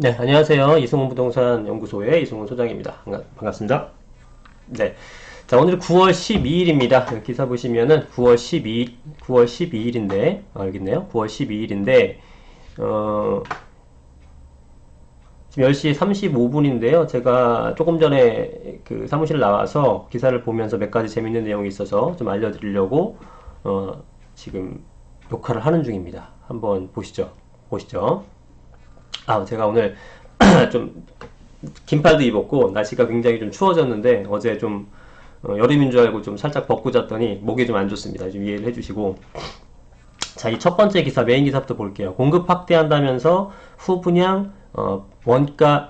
네, 안녕하세요. 이승훈 부동산 연구소의 이승훈 소장입니다. 반갑습니다. 네. 자, 오늘 9월 12일입니다. 기사 보시면은 9월 12일인데, 여기 있네요. 9월 12일인데, 어, 지금 10시 35분인데요. 제가 조금 전에 그 사무실 나와서 기사를 보면서 몇 가지 재밌는 내용이 있어서 좀 알려드리려고, 지금 녹화를 하는 중입니다. 한번 보시죠. 보시죠. 제가 오늘 좀 긴팔도 입었고 날씨가 굉장히 좀 추워졌는데 어제 좀 여름인 줄 알고 좀 살짝 벗고 잤더니 목이 좀 안 좋습니다. 좀 이해를 해주시고. 자, 이 첫 번째 기사, 메인 기사부터 볼게요. 공급 확대한다면서 후분양 원가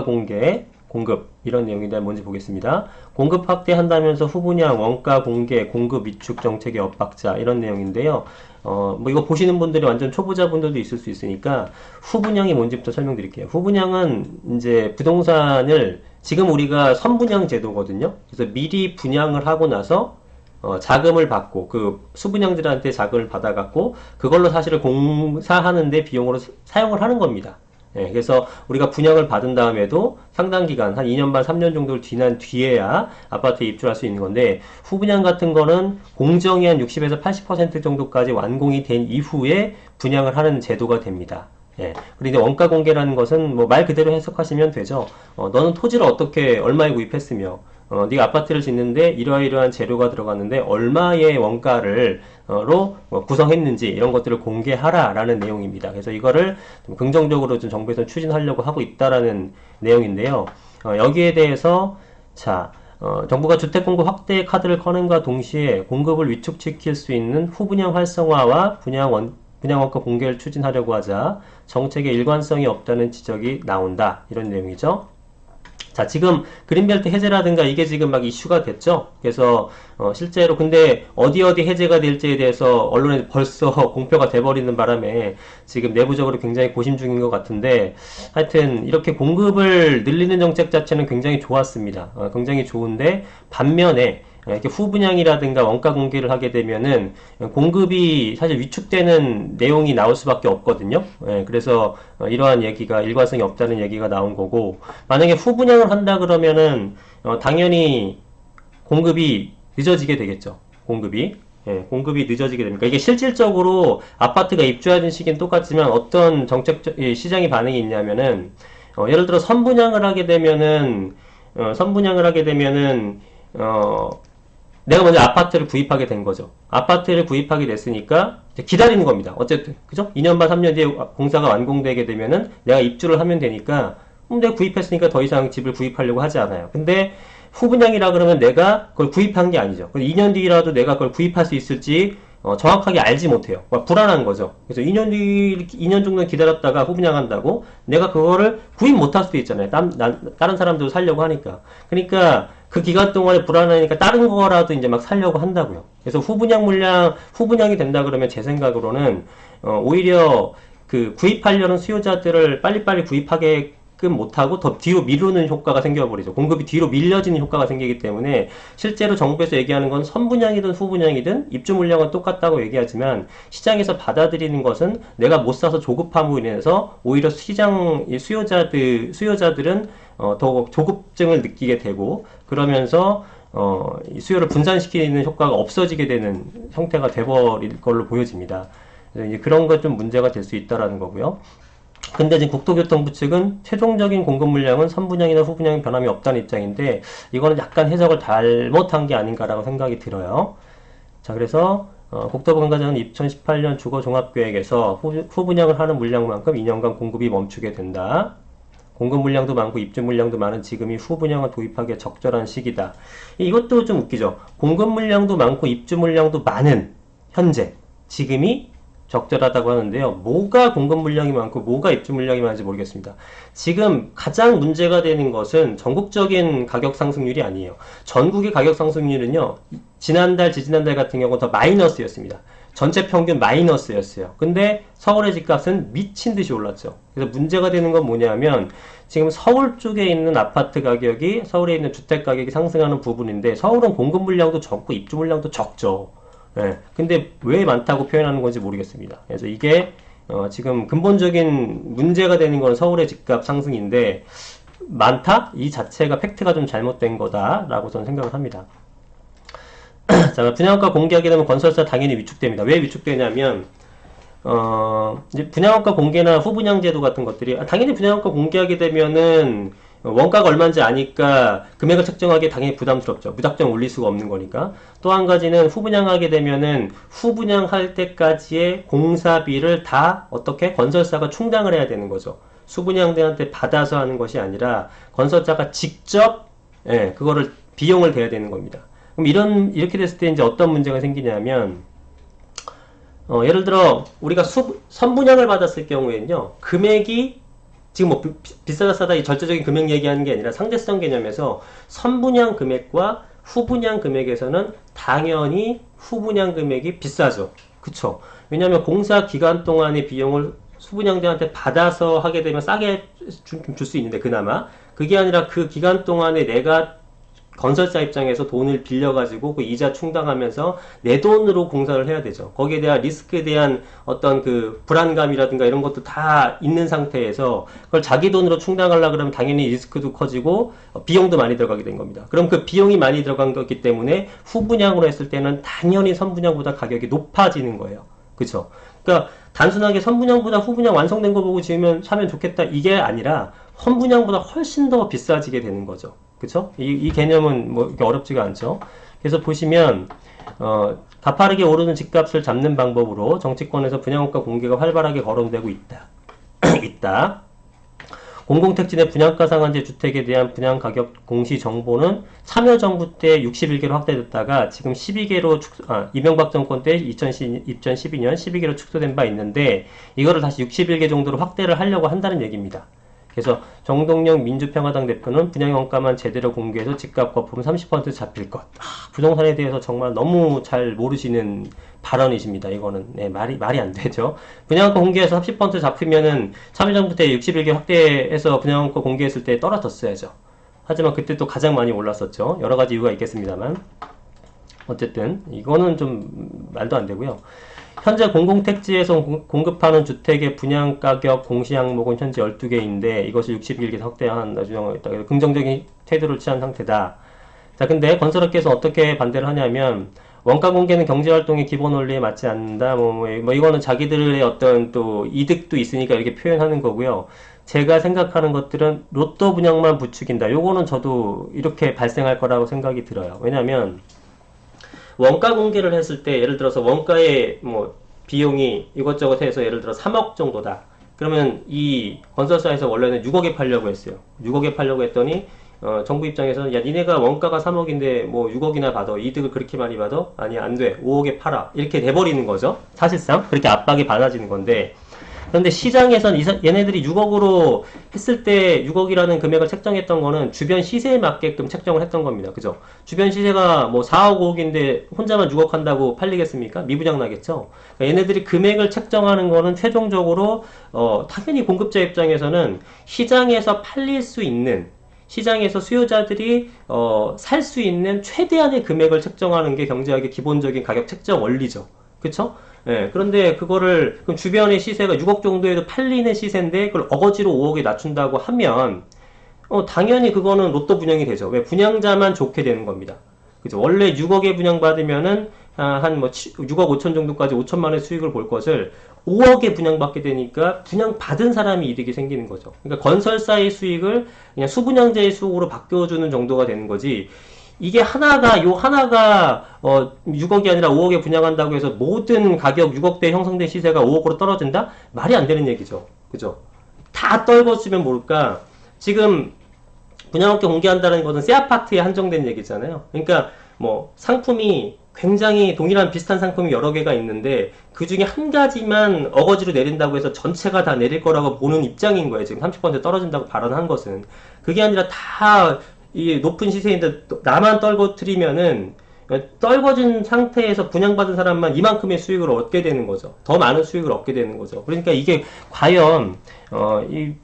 공개, 공급, 이런 내용인데 뭔지 보겠습니다. 공급 확대한다면서 후분양 원가 공개, 공급 위축 정책의 엇박자, 이런 내용인데요. 뭐 이거 보시는 분들이 완전 초보자분들도 있을 수 있으니까 후분양이 뭔지부터 설명드릴게요. 후분양은 이제 부동산을 지금 우리가 선분양 제도거든요. 그래서 미리 분양을 하고 나서 자금을 받고 그 수분양들한테 자금을 받아갖고 그걸로 사실을 공사하는데 비용으로 사용을 하는 겁니다. 예, 그래서 우리가 분양을 받은 다음에도 상당 기간, 한 2년 반, 3년 정도를 지난 뒤에야 아파트에 입주할 수 있는 건데, 후분양 같은 거는 공정이 한 60에서 80% 정도까지 완공이 된 이후에 분양을 하는 제도가 됩니다. 예. 그리고 이제 원가 공개라는 것은 뭐 말 그대로 해석하시면 되죠. 너는 토지를 어떻게 얼마에 구입했으며, 네가 아파트를 짓는데 이러이러한 재료가 들어갔는데 얼마의 원가를 구성했는지 이런 것들을 공개하라라는 내용입니다. 그래서 이거를 좀 긍정적으로 좀 정부에서 추진하려고 하고 있다라는 내용인데요. 여기에 대해서 자, 정부가 주택 공급 확대 카드를 꺼냄과 동시에 공급을 위축시킬 수 있는 후분양 활성화와 분양원가 공개를 추진하려고 하자 정책에 일관성이 없다는 지적이 나온다. 이런 내용이죠. 자, 지금 그린벨트 해제라든가 이게 지금 막 이슈가 됐죠. 그래서 실제로 근데 어디 해제가 될지에 대해서 언론에 벌써 공표가 돼버리는 바람에 지금 내부적으로 굉장히 고심 중인 것 같은데, 하여튼 이렇게 공급을 늘리는 정책 자체는 굉장히 좋았습니다. 굉장히 좋은데 반면에 이렇게 후분양이라든가 원가 공개를 하게 되면은 공급이 사실 위축되는 내용이 나올 수밖에 없거든요. 예, 그래서 이러한 얘기가 일관성이 없다는 얘기가 나온 거고, 만약에 후분양을 한다 그러면은 당연히 공급이 늦어지게 되겠죠. 공급이 늦어지게 됩니까? 이게 실질적으로 아파트가 입주하는 시기는 똑같지만 어떤 시장의 반응이 있냐면은 예를 들어 선분양을 하게 되면은 내가 먼저 아파트를 구입하게 된 거죠. 아파트를 구입하게 됐으니까 이제 기다리는 겁니다. 어쨌든 그죠? 2년 반 3년 뒤에 공사가 완공되게 되면은 내가 입주를 하면 되니까 내가 구입했으니까 더 이상 집을 구입하려고 하지 않아요. 근데 후분양이라 그러면 내가 그걸 구입한 게 아니죠. 2년 뒤라도 내가 그걸 구입할 수 있을지 정확하게 알지 못해요. 불안한 거죠. 그래서 2년 정도 기다렸다가 후분양한다고 내가 그거를 구입 못할 수도 있잖아요. 다른 사람도 살려고 하니까. 그러니까 그 기간 동안에 불안하니까 다른 거라도 이제 막 살려고 한다고요. 그래서 후분양이 된다 그러면 제 생각으로는 오히려 그 구입하려는 수요자들을 빨리빨리 구입하게끔 못하고 더 뒤로 미루는 효과가 생겨버리죠. 공급이 뒤로 밀려지는 효과가 생기기 때문에 실제로 정부에서 얘기하는 건 선분양이든 후분양이든 입주 물량은 똑같다고 얘기하지만 시장에서 받아들이는 것은 내가 못 사서 조급함으로 인해서 오히려 수요자들은 더 조급증을 느끼게 되고 그러면서 수요를 분산시키는 효과가 없어지게 되는 형태가 돼버릴 걸로 보여집니다. 그래서 이제 그런 것 좀 문제가 될 수 있다라는 거고요. 근데 지금 국토교통부 측은 최종적인 공급 물량은 선분양이나 후분양이 변함이 없다는 입장인데 이거는 약간 해석을 잘못한 게 아닌가라고 생각이 들어요. 자, 그래서 국토부 관계자는 2018년 주거종합계획에서 후분양을 하는 물량만큼 2년간 공급이 멈추게 된다. 공급 물량도 많고 입주 물량도 많은 지금이 후분양을 도입하기에 적절한 시기다. 이것도 좀 웃기죠. 공급 물량도 많고 입주 물량도 많은 현재 지금이 적절하다고 하는데요. 뭐가 공급 물량이 많고 뭐가 입주 물량이 많은지 모르겠습니다. 지금 가장 문제가 되는 것은 전국적인 가격 상승률이 아니에요. 전국의 가격 상승률은요. 지난달, 지지난달 같은 경우는 더 마이너스였습니다. 전체 평균 마이너스였어요. 근데 서울의 집값은 미친 듯이 올랐죠. 그래서 문제가 되는 건 뭐냐면 지금 서울 쪽에 있는 아파트 가격이 서울에 있는 주택 가격이 상승하는 부분인데 서울은 공급 물량도 적고 입주 물량도 적죠. 예. 근데 왜 많다고 표현하는 건지 모르겠습니다. 그래서 이게 지금 근본적인 문제가 되는 건 서울의 집값 상승인데 많다? 이 자체가 팩트가 좀 잘못된 거다라고 저는 생각을 합니다. 자, 분양가 공개하게 되면 건설사 당연히 위축됩니다. 왜 위축되냐면 이제 분양가 공개나 후분양 제도 같은 것들이 당연히 분양가 공개하게 되면은 원가가 얼마인지 아니까 금액을 책정하기 당연히 부담스럽죠. 무작정 올릴 수가 없는 거니까. 또 한 가지는 후분양하게 되면은 후분양할 때까지의 공사비를 다 어떻게 건설사가 충당을 해야 되는 거죠. 수분양대한테 받아서 하는 것이 아니라 건설사가 직접 그거를 비용을 대야 되는 겁니다. 그럼 이렇게 됐을 때 이제 어떤 문제가 생기냐면 예를 들어 우리가 선분양을 받았을 경우에는요, 금액이 지금 뭐 비싸다 싸다 이 절대적인 금액 얘기하는 게 아니라 상대성 개념에서 선분양 금액과 후분양 금액에서는 당연히 후분양 금액이 비싸죠. 그쵸? 왜냐하면 공사 기간 동안의 비용을 수분양대한테 받아서 하게 되면 싸게 줄 수 있는데 그나마 그게 아니라 그 기간 동안에 내가 건설사 입장에서 돈을 빌려가지고 그 이자 충당하면서 내 돈으로 공사를 해야 되죠. 거기에 대한 리스크에 대한 어떤 그 불안감이라든가 이런 것도 다 있는 상태에서 그걸 자기 돈으로 충당하려고 그러면 당연히 리스크도 커지고 비용도 많이 들어가게 된 겁니다. 그럼 그 비용이 많이 들어간 거기 때문에 후분양으로 했을 때는 당연히 선분양보다 가격이 높아지는 거예요. 그쵸? 그러니까 단순하게 선분양보다 후분양 완성된 거 보고 지으면 사면 좋겠다 이게 아니라 선분양보다 훨씬 더 비싸지게 되는 거죠. 그쵸? 이 개념은 뭐 이렇게 어렵지가 않죠. 그래서 보시면 가파르게 오르는 집값을 잡는 방법으로 정치권에서 분양가 공개가 활발하게 거론되고 있다. 있다. 공공택지 내 분양가 상한제 주택에 대한 분양가격 공시 정보는 참여정부 때 61개로 확대됐다가 지금 12개로 이명박 정권 때 2012년 12개로 축소된 바 있는데 이거를 다시 61개 정도로 확대를 하려고 한다는 얘기입니다. 그래서 정동영 민주평화당 대표는 분양원가만 제대로 공개해서 집값 거품 30% 잡힐 것. 부동산에 대해서 정말 너무 잘 모르시는 발언이십니다. 이거는 말이 안 되죠. 분양원가 공개해서 30% 잡히면은 참여정부 때 61개 확대해서 분양원가 공개했을 때 떨어졌어야죠. 하지만 그때 또 가장 많이 올랐었죠. 여러 가지 이유가 있겠습니다만 어쨌든 이거는 좀 말도 안 되고요. 현재 공공택지에서 공급하는 주택의 분양가격 공시 항목은 현재 12개인데 이것을 61개 확대한 규정하고 있다. 긍정적인 태도를 취한 상태다. 자, 근데 건설업계에서 어떻게 반대를 하냐면 원가 공개는 경제활동의 기본 원리에 맞지 않는다. 이거는 자기들의 어떤 또 이득도 있으니까 이렇게 표현하는 거고요. 제가 생각하는 것들은 로또 분양만 부추긴다. 요거는 저도 이렇게 발생할 거라고 생각이 들어요. 왜냐면 원가 공개를 했을 때 예를 들어서 원가의 뭐 비용이 이것저것 해서 예를 들어 3억 정도다. 그러면 이 건설사에서 원래는 6억에 팔려고 했어요. 6억에 팔려고 했더니 정부 입장에서는 야 니네가 원가가 3억인데 뭐 6억이나 받아 이득을 그렇게 많이 받아? 아니 안 돼. 5억에 팔아. 이렇게 돼버리는 거죠. 사실상 그렇게 압박이 받아지는 건데 그런데 시장에선 얘네들이 6억으로 했을 때 6억이라는 금액을 책정했던 거는 주변 시세에 맞게끔 책정을 했던 겁니다. 그죠? 주변 시세가 뭐 4억, 5억인데 혼자만 6억 한다고 팔리겠습니까? 미부장 나겠죠? 그러니까 얘네들이 금액을 책정하는 거는 최종적으로 당연히 공급자 입장에서는 시장에서 팔릴 수 있는 시장에서 수요자들이 살 수 있는 최대한의 금액을 책정하는 게 경제학의 기본적인 가격 책정 원리죠. 그쵸? 예, 그런데 그거를 그럼 주변의 시세가 6억 정도에도 팔리는 시세인데 그걸 어거지로 5억에 낮춘다고 하면 당연히 그거는 로또 분양이 되죠. 왜? 분양자만 좋게 되는 겁니다. 그죠? 원래 6억에 분양받으면은 한 뭐 6억 5천 정도까지 5천만 원의 수익을 볼 것을 5억에 분양받게 되니까 분양받은 사람이 이득이 생기는 거죠. 그러니까 건설사의 수익을 그냥 수분양자의 수익으로 바뀌어주는 정도가 되는 거지. 이게 하나가 6억이 아니라 5억에 분양한다고 해서 모든 가격 6억대 형성된 시세가 5억으로 떨어진다? 말이 안 되는 얘기죠. 그죠? 다 떨궜으면 모를까? 지금 분양업계 공개한다는 것은 새 아파트에 한정된 얘기잖아요. 그러니까 뭐 상품이 굉장히 동일한 비슷한 상품이 여러 개가 있는데 그 중에 한 가지만 어거지로 내린다고 해서 전체가 다 내릴 거라고 보는 입장인 거예요. 지금 30% 떨어진다고 발언한 것은. 그게 아니라 다 이 높은 시세인데 나만 떨궈뜨리면은 떨궈진 상태에서 분양받은 사람만 이만큼의 수익을 얻게 되는 거죠. 더 많은 수익을 얻게 되는 거죠. 그러니까 이게 과연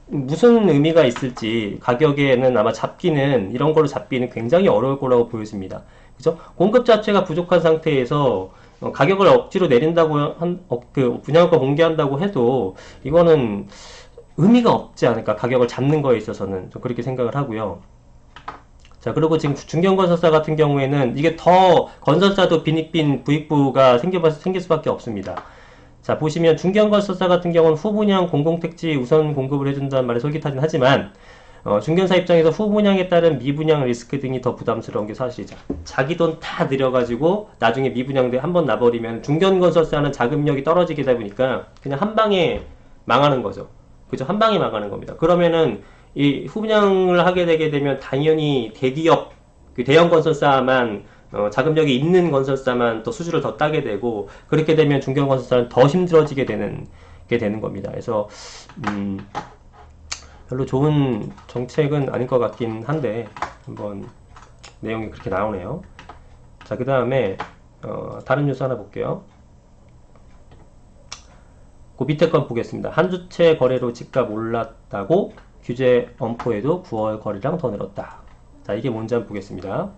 무슨 의미가 있을지 가격에는 아마 잡기는 이런 걸로 잡기는 굉장히 어려울 거라고 보여집니다. 그죠? 공급 자체가 부족한 상태에서 가격을 억지로 내린다고 분양가 공개한다고 해도 이거는 의미가 없지 않을까. 가격을 잡는 거에 있어서는 좀 그렇게 생각을 하고요. 자, 그리고 지금 중견건설사 같은 경우에는 이게 더 건설사도 빈익빈 부익부가 생길 수밖에 없습니다. 자, 보시면 중견건설사 같은 경우는 후분양 공공택지 우선 공급을 해준다는 말이 솔깃하긴 하지만 중견사 입장에서 후분양에 따른 미분양 리스크 등이 더 부담스러운 게 사실이죠. 자기 돈 다 들여가지고 나중에 미분양돼 한번 나버리면 중견건설사는 자금력이 떨어지게 되다 보니까 그냥 한 방에 망하는 거죠. 그죠? 한 방에 망하는 겁니다. 그러면은 이 후분양을 하게 되게 되면 당연히 대기업, 그 대형 건설사만 자금력이 있는 건설사만 또 수주를 더 따게 되고 그렇게 되면 중견건설사는 더 힘들어지게 되는 겁니다. 그래서 별로 좋은 정책은 아닌 것 같긴 한데 한번 내용이 그렇게 나오네요. 자, 그 다음에 다른 뉴스 하나 볼게요. 그 밑에 건 보겠습니다. 한 주체 거래로 집값 올랐다고 규제 엄포에도 9월 거래량 더 늘었다. 자, 이게 뭔지 한번 보겠습니다.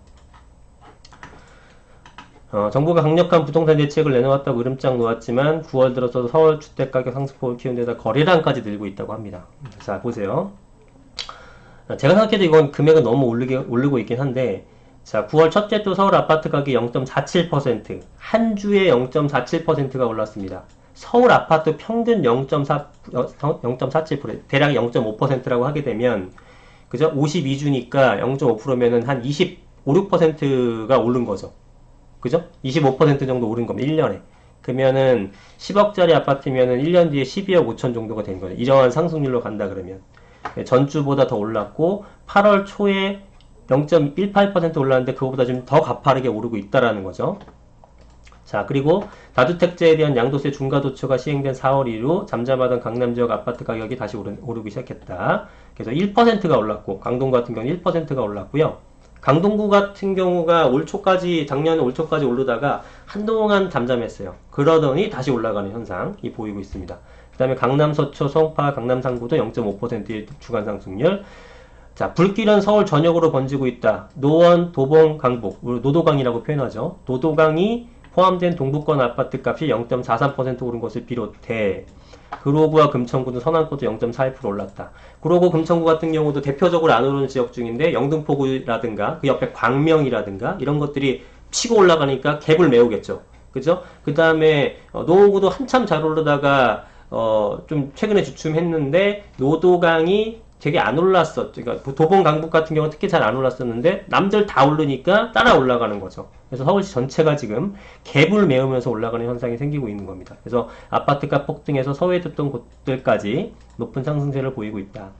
정부가 강력한 부동산 대책을 내놓았다고 이름장 놓았지만 9월 들어서 서울 주택가격 상승폭을 키운 데다 거래량까지 늘고 있다고 합니다. 자, 보세요. 제가 생각해도 이건 금액은 너무 오르고 있긴 한데, 자, 9월 첫째 주 서울 아파트 가격이 0.47%, 한 주에 0.47%가 올랐습니다. 서울 아파트 평균 0.47%, 대략 0.5%라고 하게 되면, 그죠? 52주니까 0.5%면은 한 25, 6%가 오른 거죠. 그죠? 25% 정도 오른 겁니다. 1년에. 그러면은 10억짜리 아파트면은 1년 뒤에 12억 5천 정도가 된 거예요. 이러한 상승률로 간다 그러면. 전주보다 더 올랐고 8월 초에 0.18% 올랐는데 그거보다 좀 더 가파르게 오르고 있다라는 거죠. 자, 그리고 다주택자에 대한 양도세 중과도초가 시행된 4월 이후 잠잠하던 강남 지역 아파트 가격이 다시 오르기 시작했다. 그래서 1%가 올랐고 강동 같은 경우는 1%가 올랐고요. 강동구 같은 경우가 작년 올 초까지 오르다가 한동안 잠잠했어요. 그러더니 다시 올라가는 현상이 보이고 있습니다. 그 다음에 강남 서초, 성파, 강남 상구도 0.5%의 주간 상승률. 자, 불길은 서울 전역으로 번지고 있다. 노원, 도봉, 강북, 노도강이라고 표현하죠. 노도강이 포함된 동부권 아파트 값이 0.43% 오른 것을 비롯해 구로구와 금천구도 서남구도 0.41% 올랐다. 구로구, 금천구 같은 경우도 대표적으로 안 오르는 지역 중인데 영등포구라든가 그 옆에 광명이라든가 이런 것들이 치고 올라가니까 갭을 메우겠죠. 그죠? 그 다음에 노원구도 한참 잘 오르다가 좀 최근에 주춤했는데 노도강이 되게 안 올랐었죠. 그러니까 도봉 강북 같은 경우는 특히 잘 안 올랐었는데 남들 다 오르니까 따라 올라가는 거죠. 그래서 서울시 전체가 지금 갭을 메우면서 올라가는 현상이 생기고 있는 겁니다. 그래서 아파트값 폭등해서 서해됐던 곳들까지 높은 상승세를 보이고 있다.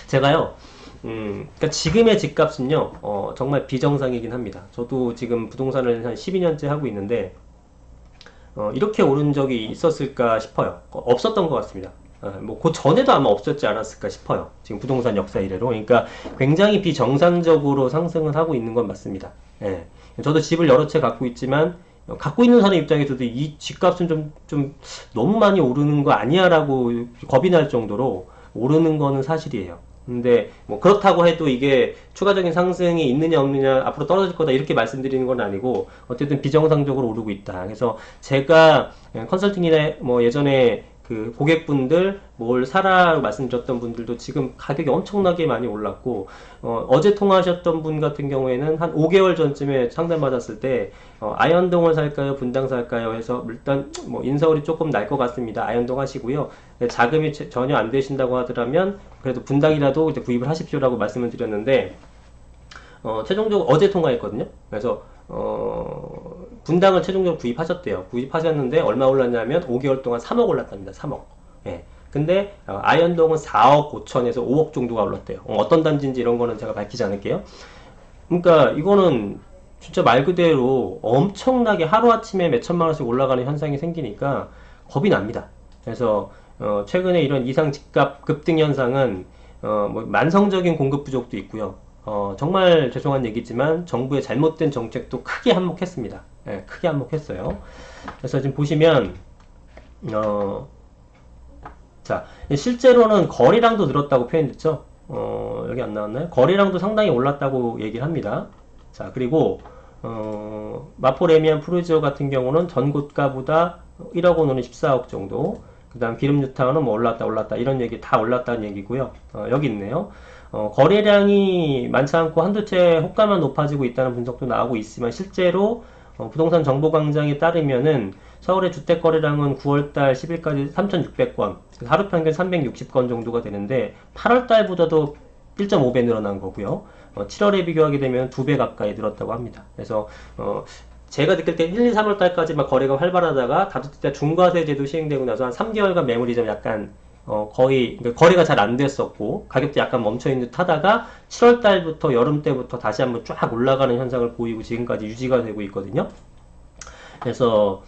제가요, 그러니까 지금의 집값은요, 정말 비정상이긴 합니다. 저도 지금 부동산을 한 12년째 하고 있는데 이렇게 오른 적이 있었을까 싶어요. 없었던 것 같습니다. 그 전에도 아마 없었지 않았을까 싶어요. 지금 부동산 역사 이래로. 그러니까 굉장히 비정상적으로 상승을 하고 있는 건 맞습니다. 예. 저도 집을 여러 채 갖고 있지만, 갖고 있는 사람 입장에서도 이 집값은 좀 너무 많이 오르는 거 아니야 라고 겁이 날 정도로 오르는 거는 사실이에요. 근데 그렇다고 해도 이게 추가적인 상승이 있느냐 없느냐 앞으로 떨어질 거다 이렇게 말씀드리는 건 아니고 어쨌든 비정상적으로 오르고 있다. 그래서 제가 컨설팅이나 예전에 그 고객분들 뭘 사라고 말씀드렸던 분들도 지금 가격이 엄청나게 많이 올랐고 어제 통화하셨던 분 같은 경우에는 한 5개월 전쯤에 상담 받았을 때 아현동을 살까요 분당 살까요 해서 일단 인서울이 조금 날 것 같습니다. 아현동 하시고요. 자금이 전혀 안 되신다고 하더라면 그래도 분당이라도 이제 구입을 하십시오라고 말씀을 드렸는데 최종적으로 어제 통화했거든요. 그래서 분당을 최종적으로 구입하셨대요. 구입하셨는데 얼마 올랐냐면 5개월 동안 3억 올랐답니다. 3억. 예. 근데 아현동은 4억 5천에서 5억 정도가 올랐대요. 어떤 단지인지 이런 거는 제가 밝히지 않을게요. 그러니까 이거는 진짜 말 그대로 엄청나게 하루아침에 몇 천만 원씩 올라가는 현상이 생기니까 겁이 납니다. 그래서 최근에 이런 이상 집값 급등 현상은 만성적인 공급 부족도 있고요. 정말 죄송한 얘기지만 정부의 잘못된 정책도 크게 한몫했습니다. 예, 크게 한몫했어요. 그래서 지금 보시면 자, 실제로는 거래량도 늘었다고 표현됐죠. 여기 안 나왔나요? 거래량도 상당히 올랐다고 얘기를 합니다. 자, 그리고 마포 레미안 푸르지오 같은 경우는 전고가보다 1억 원으로는 14억 정도. 그 다음 기름 뉴타운은 뭐 올랐다 이런 얘기 다 올랐다는 얘기고요. 여기 있네요. 거래량이 많지 않고 한두 채 호가만 높아지고 있다는 분석도 나오고 있지만 실제로 부동산 정보광장에 따르면은 서울의 주택 거래량은 9월달 10일까지 3,600건, 하루 평균 360건 정도가 되는데 8월달보다도 1.5배 늘어난 거고요. 7월에 비교하게 되면 2배 가까이 늘었다고 합니다. 그래서 제가 느낄 때 1, 2, 3월 달까지만 거래가 활발하다가 다주택자 중과세 제도 시행되고 나서 한 3개월간 매물이 좀 약간 거의 그러니까 거래가 잘 안 됐었고 가격도 약간 멈춰있는 듯 하다가 7월 달부터 여름 때부터 다시 한번 쫙 올라가는 현상을 보이고 지금까지 유지가 되고 있거든요. 그래서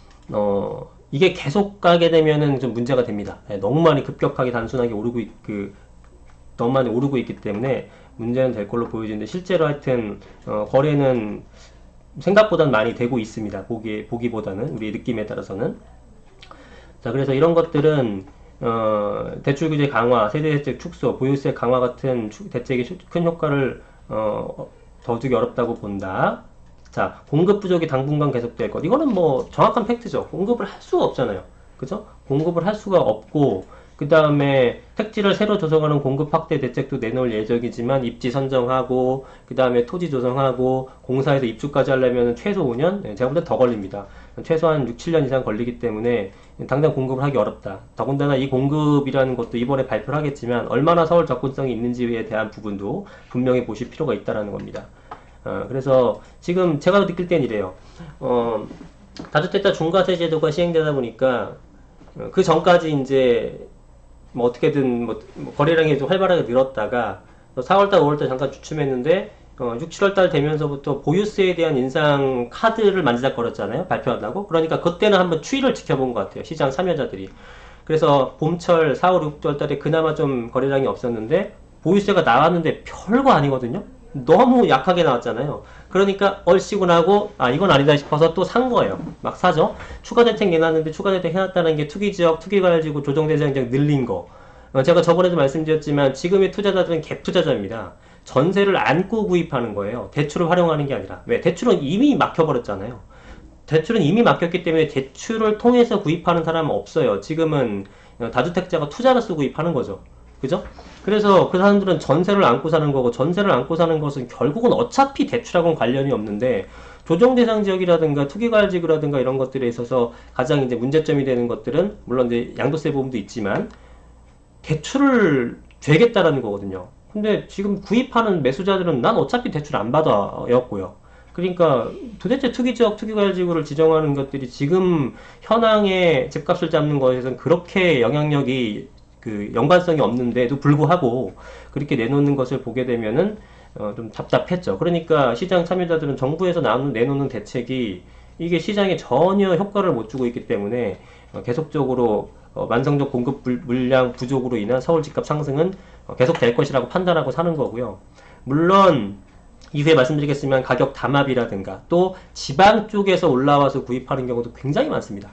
이게 계속 가게 되면은 좀 문제가 됩니다. 너무 많이 급격하게 단순하게 너무 많이 오르고 있기 때문에 문제는 될 걸로 보여지는데 실제로 하여튼 거래는 생각보다는 많이 되고 있습니다. 보기보다는 우리 느낌에 따라서는. 자, 그래서 이런 것들은 대출 규제 강화, 세대 대책 축소, 보유세 강화 같은 대책이 큰 효과를 더 주기 어렵다고 본다. 자, 공급 부족이 당분간 계속될 것. 이거는 뭐 정확한 팩트죠. 공급을 할 수가 없잖아요. 그죠? 공급을 할 수가 없고 그 다음에 택지를 새로 조성하는 공급 확대 대책도 내놓을 예정이지만 입지 선정하고 그 다음에 토지 조성하고 공사에서 입주까지 하려면 최소 5년? 제가 볼 때 더 걸립니다. 최소한 6, 7년 이상 걸리기 때문에 당장 공급을 하기 어렵다. 더군다나 이 공급이라는 것도 이번에 발표를 하겠지만 얼마나 서울 접근성이 있는지에 대한 부분도 분명히 보실 필요가 있다는 겁니다. 그래서 지금 제가 느낄 땐 이래요. 다주택자 중과세 제도가 시행되다 보니까 그 전까지 이제 뭐 어떻게든 뭐 거래량이 좀 활발하게 늘었다가 4월달, 5월달 잠깐 주춤했는데 6, 7월달 되면서부터 보유세에 대한 인상 카드를 만지작거렸잖아요. 발표한다고. 그러니까 그때는 한번 추이를 지켜본 것 같아요. 시장 참여자들이. 그래서 봄철 4, 5, 6월달에 그나마 좀 거래량이 없었는데 보유세가 나왔는데 별거 아니거든요. 너무 약하게 나왔잖아요. 그러니까 얼씨구 나고 이건 아니다 싶어서 또 산 거예요. 막 사죠. 추가 대책 내놨는데 추가 대책 해놨다는 게 투기지역, 투기과열지구 조정대상자가 늘린 거. 제가 저번에도 말씀드렸지만 지금의 투자자들은 갭 투자자입니다. 전세를 안고 구입하는 거예요. 대출을 활용하는 게 아니라. 왜? 대출은 이미 막혀버렸잖아요. 대출은 이미 막혔기 때문에 대출을 통해서 구입하는 사람은 없어요. 지금은 다주택자가 투자를 쓰고 구입하는 거죠. 그죠? 그래서 그 사람들은 전세를 안고 사는 거고 전세를 안고 사는 것은 결국은 어차피 대출하고는 관련이 없는데 조정 대상 지역이라든가 투기과열지구라든가 이런 것들에 있어서 가장 이제 문제점이 되는 것들은 물론 이제 양도세 부분도 있지만 대출을 죄겠다라는 거거든요. 근데 지금 구입하는 매수자들은 난 어차피 대출 안 받아였고요. 그러니까 도대체 투기지역, 투기과열지구를 지정하는 것들이 지금 현황의 집값을 잡는 것에서는 그렇게 영향력이 연관성이 없는데도 불구하고 그렇게 내놓는 것을 보게 되면은 좀 답답했죠. 그러니까 시장 참여자들은 정부에서 내놓는 대책이 이게 시장에 전혀 효과를 못 주고 있기 때문에 계속적으로 만성적 공급 물량 부족으로 인한 서울 집값 상승은 계속 될 것이라고 판단하고 사는 거고요. 물론 이후에 말씀드리겠지만 가격 담합이라든가 또 지방 쪽에서 올라와서 구입하는 경우도 굉장히 많습니다.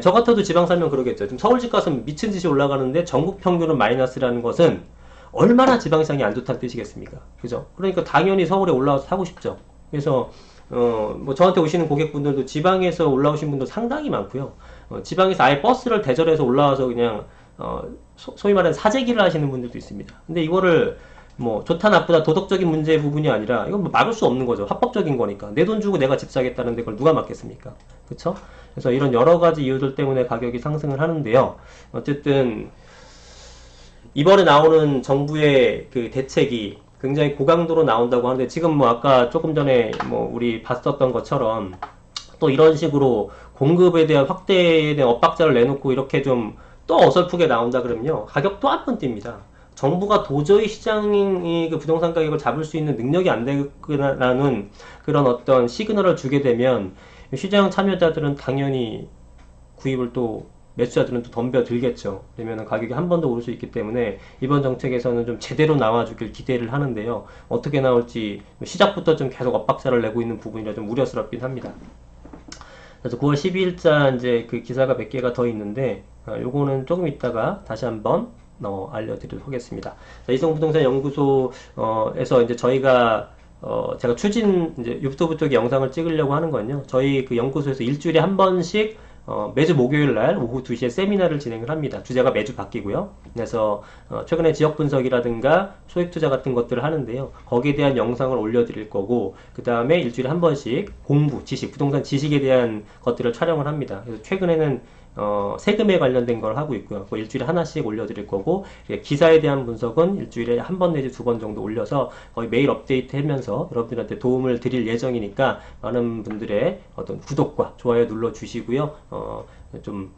저 같아도 지방 살면 그러겠죠. 지금 서울 집값은 미친 듯이 올라가는데 전국 평균은 마이너스라는 것은 얼마나 지방시장이 안 좋다는 뜻이겠습니까? 그죠? 그러니까 당연히 서울에 올라와서 사고 싶죠. 그래서 뭐 저한테 오시는 고객분들도 지방에서 올라오신 분도 상당히 많고요. 지방에서 아예 버스를 대절해서 올라와서 그냥 소위 말하는 사재기를 하시는 분들도 있습니다. 근데 이거를 뭐 좋다 나쁘다 도덕적인 문제 부분이 아니라 이건 뭐 막을 수 없는 거죠. 합법적인 거니까. 내 돈 주고 내가 집 사겠다는데 그걸 누가 막겠습니까? 그쵸? 그래서 이런 여러 가지 이유들 때문에 가격이 상승을 하는데요. 어쨌든 이번에 나오는 정부의 그 대책이 굉장히 고강도로 나온다고 하는데 지금 뭐 아까 조금 전에 뭐 우리 봤었던 것처럼 또 이런 식으로 공급에 대한 확대에 대한 엇박자를 내놓고 이렇게 좀 또 어설프게 나온다 그러면요. 가격 또 한 번 뜁니다. 정부가 도저히 시장이 그 부동산 가격을 잡을 수 있는 능력이 안 되라는 그런 어떤 시그널을 주게 되면 시장 참여자들은 당연히 구입을 또 매수자들은 또 덤벼들겠죠. 그러면 가격이 한 번 더 오를 수 있기 때문에 이번 정책에서는 좀 제대로 나와주길 기대를 하는데요. 어떻게 나올지 시작부터 좀 계속 엇박자를 내고 있는 부분이라 좀 우려스럽긴 합니다. 그래서 9월 12일자 이제 그 기사가 몇 개가 더 있는데 요거는 조금 있다가 다시 한번 알려드리도록 하겠습니다. 이성부동산 연구소에서 이제 저희가 제가 이제 유튜브 쪽에 영상을 찍으려고 하는 건요. 저희 그 연구소에서 일주일에 한 번씩 매주 목요일 날 오후 2시에 세미나를 진행을 합니다. 주제가 매주 바뀌고요. 그래서 최근에 지역 분석이라든가 소액 투자 같은 것들을 하는데요. 거기에 대한 영상을 올려드릴 거고, 그 다음에 일주일에 한 번씩 공부, 지식, 부동산 지식에 대한 것들을 촬영을 합니다. 그래서 최근에는 세금에 관련된 걸 하고 있고요. 그 일주일에 하나씩 올려드릴 거고, 기사에 대한 분석은 일주일에 한 번 내지 두 번 정도 올려서 거의 매일 업데이트 하면서 여러분들한테 도움을 드릴 예정이니까 많은 분들의 어떤 구독과 좋아요 눌러주시고요. 좀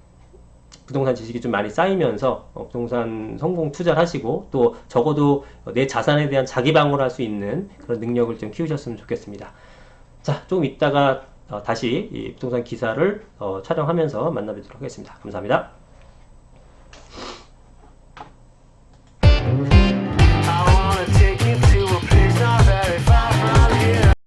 부동산 지식이 좀 많이 쌓이면서 부동산 성공 투자를 하시고, 또 적어도 내 자산에 대한 자기 방어를 할 수 있는 그런 능력을 좀 키우셨으면 좋겠습니다. 자, 조금 이따가 다시 이 부동산 기사를 촬영하면서 만나뵙도록 하겠습니다. 감사합니다.